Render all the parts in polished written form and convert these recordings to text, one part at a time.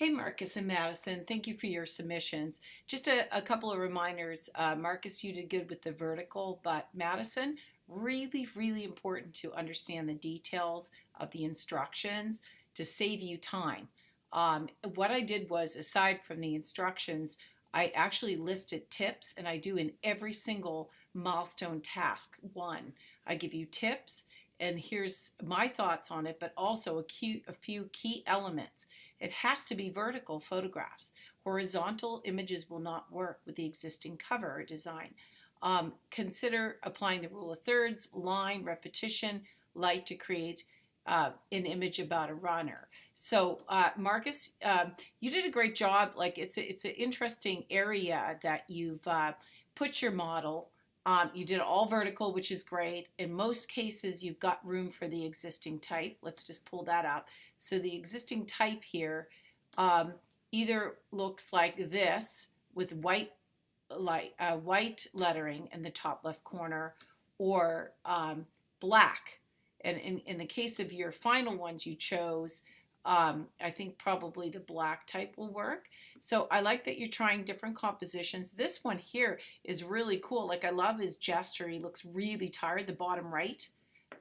Hey, Marcus and Madison, thank you for your submissions. Just a couple of reminders. Marcus, you did good with the vertical, but Madison, really important to understand the details of the instructions to save you time. What I did was, aside from the instructions, I actually listed tips, and I do in every single milestone task. One, I give you tips, and here's my thoughts on it, but also a few key elements. It has to be vertical photographs. Horizontal images will not work with the existing cover design. Consider applying the rule of thirds, line, repetition, light to create an image about a runner. So Marcus, you did a great job. Like it's an interesting area that you've put your model. You did all vertical, which is great. In most cases, you've got room for the existing type. Let's just pull that up. So the existing type here either looks like this with white lettering in the top left corner, or black. And in the case of your final ones you chose, I think probably the black type will work. So I like that you're trying different compositions. This one here is really cool. Like, I love his gesture. He looks really tired. The bottom right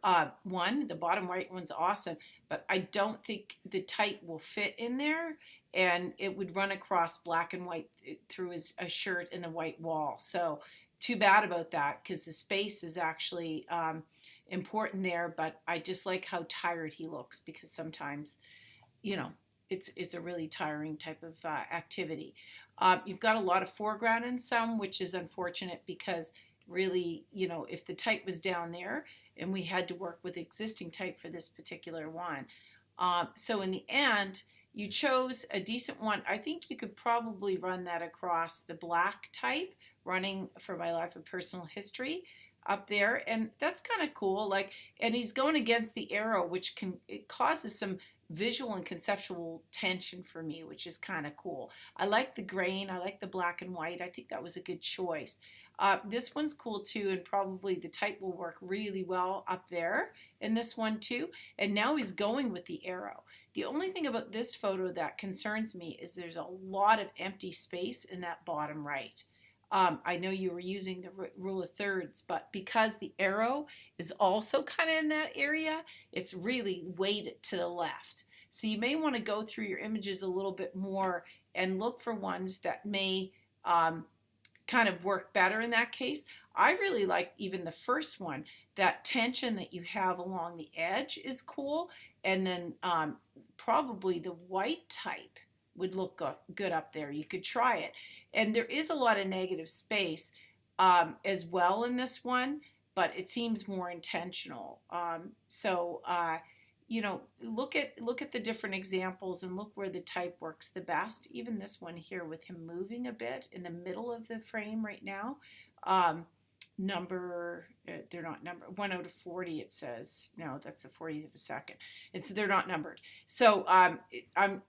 the bottom right one's awesome, but I don't think the type will fit in there, and it would run across black and white through a shirt in the white wall. So too bad about that, because the space is actually important there, but I just like how tired he looks, because sometimes, you know, it's a really tiring type of activity. You've got a lot of foreground in some, which is unfortunate, because really, if the type was down there and we had to work with existing type for this particular one. So in the end, you chose a decent one. I think you could probably run that across the black type, running for my life of personal history up there, and that's kind of cool. Like, and he's going against the arrow, which it causes some visual and conceptual tension for me, which is kind of cool. I like the grain. I like the black and white. I think that was a good choice. This one's cool too, and probably the type will work really well up there in this one too. And now he's going with the arrow. The only thing about this photo that concerns me is there's a lot of empty space in that bottom right. I know you were using the rule of thirds, but because the arrow is also kind of in that area, it's really weighted to the left. So you may want to go through your images a little bit more and look for ones that may kind of work better in that case. I really like even the first one. That tension that you have along the edge is cool, and then probably the white type would look good up there. You could try it. And there is a lot of negative space as well in this one, but it seems more intentional. Look at the different examples and look where the type works the best. Even this one here with him moving a bit in the middle of the frame right now. They're not numbered, 1 out of 40 it says. No, that's the 40th of a second. They're not numbered. So I'm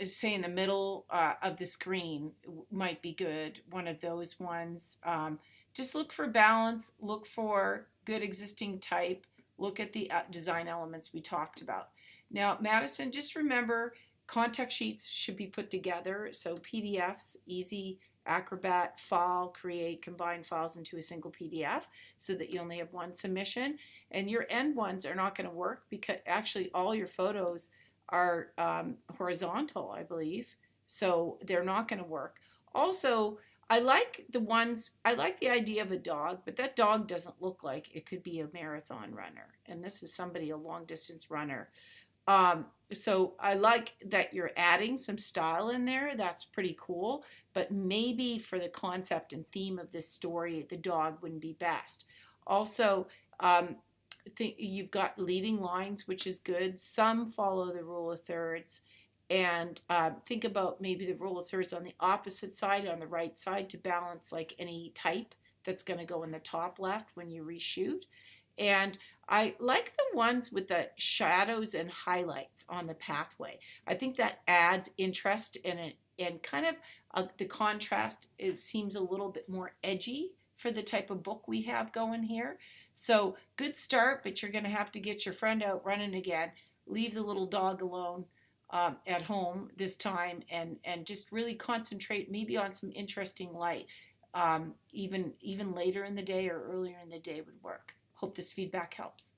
saying the middle of the screen might be good, one of those ones. Just look for balance, look for good existing type, look at the design elements we talked about. Now, Madison, just remember, contact sheets should be put together. So PDFs, easy. Acrobat, file, create, combine files into a single PDF so that you only have one submission. And your end ones are not going to work, because actually all your photos are horizontal, I believe. So they're not going to work. Also, I like the idea of a dog, but that dog doesn't look like it could be a marathon runner. And this is somebody, a long distance runner. So I like that you're adding some style in there. That's pretty cool. But maybe for the concept and theme of this story, the dog wouldn't be best. Also, you've got leading lines, which is good. Some follow the rule of thirds. And think about maybe the rule of thirds on the opposite side, on the right side, to balance like any type that's going to go in the top left when you reshoot. And I like the ones with the shadows and highlights on the pathway. I think that adds interest in it, and kind of the contrast seems a little bit more edgy for the type of book we have going here. So good start, but you're going to have to get your friend out running again. Leave the little dog alone. at home this time, and just really concentrate maybe on some interesting light. Even later in the day or earlier in the day would work. Hope this feedback helps.